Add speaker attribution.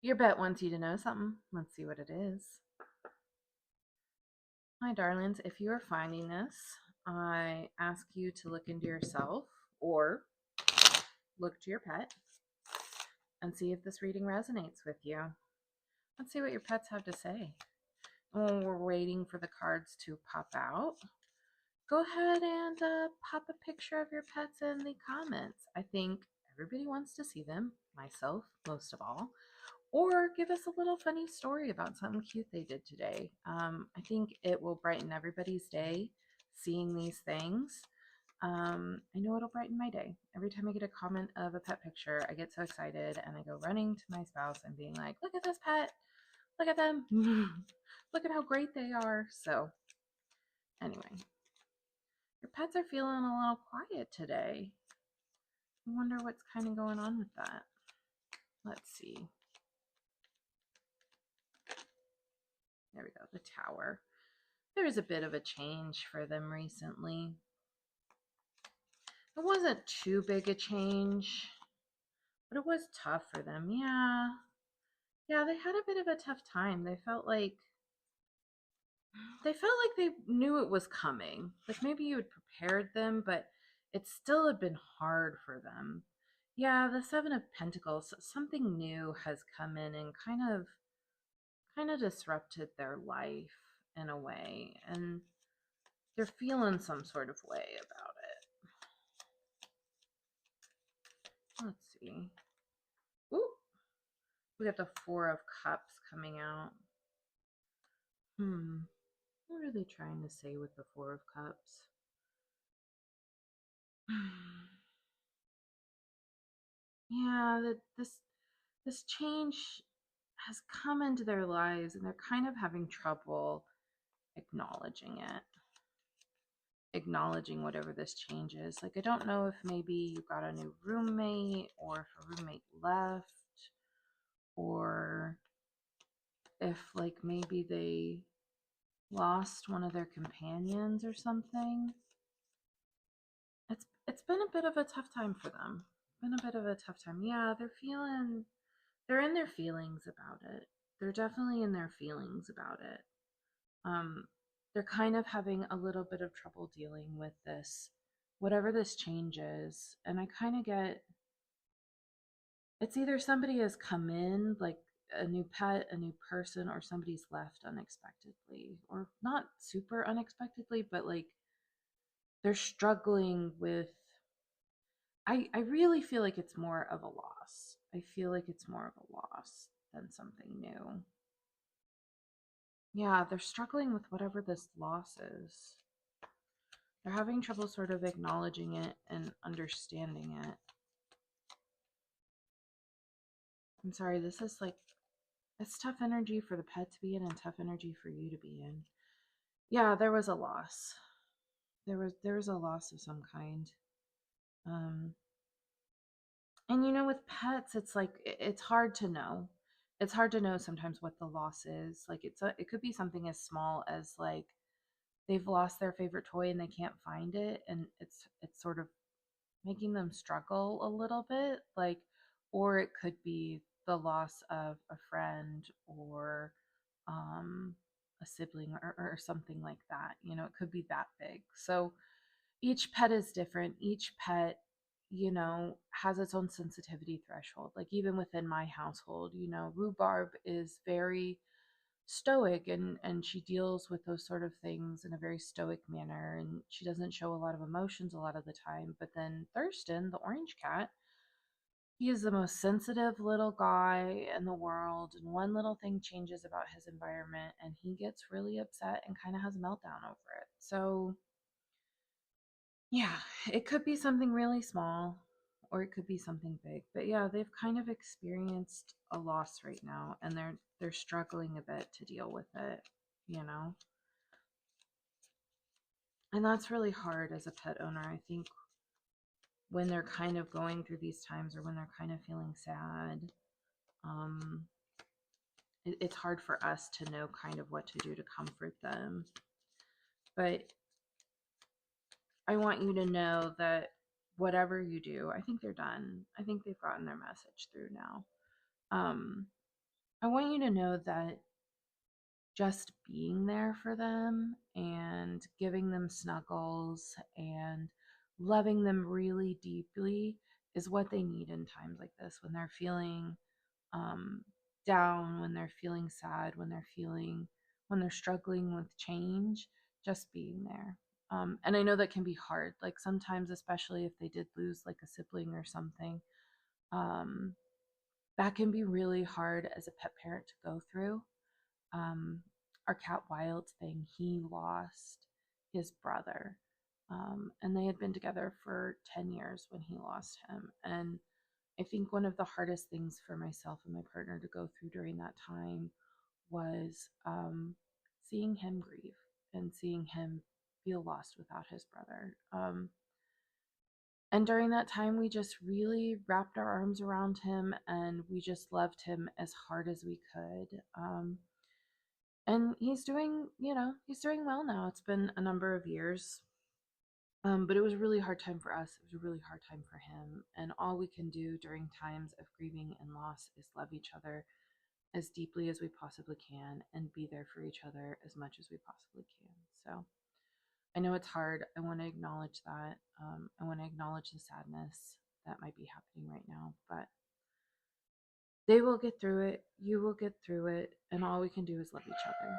Speaker 1: Your pet wants you to know something. Let's see what it is. Hi, darlings. If you are finding this, I ask you to look into yourself or look to your pet and see if this reading resonates with you. Let's see what your pets have to say. While we're waiting for the cards to pop out, go ahead and pop a picture of your pets in the comments. I think everybody wants to see them, myself most of all. Or give us a little funny story about something cute they did today. I think it will brighten everybody's day seeing these things. I know it'll brighten my day. Every time I get a comment of a pet picture, I get so excited and I go running to my spouse and being like, look at this pet. Look at them. Look at how great they are. So, anyway, your pets are feeling a little quiet today. I wonder what's kind of going on with that. Let's see. There we go, the Tower. There's a bit of a change for them recently. It wasn't too big a change, but it was tough for them. Yeah. Yeah, they had a bit of a tough time. They felt like they knew it was coming. Like maybe you had prepared them, but it still had been hard for them. Yeah, the 7 of Pentacles, something new has come in and kind of disrupted their life in a way, and they're feeling some sort of way about it. Let's see. Ooh, we got the 4 of Cups coming out. What are they trying to say with the 4 of Cups? Yeah, that this change has come into their lives and they're kind of having trouble acknowledging it. Acknowledging whatever this change is. Like I don't know if maybe you got a new roommate or if a roommate left or if like maybe they lost one of their companions or something. It's been a bit of a tough time for them. Been a bit of a tough time. Yeah, they're in their feelings about it. They're definitely in their feelings about it. Um they're kind of having a little bit of trouble dealing with this whatever this change is. And I kind of get it's either somebody has come in like a new pet, a new person, or somebody's left unexpectedly or not super unexpectedly, but like they're struggling with I really feel like it's more of a loss. I feel like it's more of a loss than something new. Yeah, they're struggling with whatever this loss is. They're having trouble sort of acknowledging it and understanding it. I'm sorry, this is like it's tough energy for the pet to be in and tough energy for you to be in. Yeah, there was a loss. There was a loss of some kind. Um And with pets, it's like it's hard to know. It's hard to know sometimes what the loss is. Like it could be something as small as like they've lost their favorite toy and they can't find it, and it's sort of making them struggle a little bit. Like, or it could be the loss of a friend or um, a sibling or something like that. It could be that big. So each pet is different. Each pet, has its own sensitivity threshold. Like even within my household, Rhubarb is very stoic and she deals with those sort of things in a very stoic manner and she doesn't show a lot of emotions a lot of the time. But then Thurston, the orange cat, he is the most sensitive little guy in the world, and one little thing changes about his environment and he gets really upset and kind of has a meltdown over it. So yeah, it could be something really small or it could be something big. But yeah, they've kind of experienced a loss right now and they're struggling a bit to deal with it, you know. And that's really hard as a pet owner. I think when they're kind of going through these times or when they're kind of feeling sad, um it's hard for us to know kind of what to do to comfort them. But I want you to know that whatever you do, I think they're done. I think they've gotten their message through now. Um, I want you to know that just being there for them and giving them snuggles and loving them really deeply is what they need in times like this when they're feeling um, down, when they're feeling sad, when they're struggling with change, just being there. And I know that can be hard. Like sometimes, especially if they did lose like a sibling or something, um, that can be really hard as a pet parent to go through. um, our cat Wild thing, he lost his brother. And they had been together for 10 years when he lost him. And I think one of the hardest things for myself and my partner to go through during that time was seeing him grieve and seeing him feel lost without his brother. And during that time, we just really wrapped our arms around him and we just loved him as hard as we could. And he's doing well now. It's been a number of years. But it was a really hard time for us. It was a really hard time for him. And all we can do during times of grieving and loss is love each other as deeply as we possibly can and be there for each other as much as we possibly can. So I know it's hard. I want to acknowledge that. I want to acknowledge the sadness that might be happening right now. But they will get through it. You will get through it. And all we can do is love each other.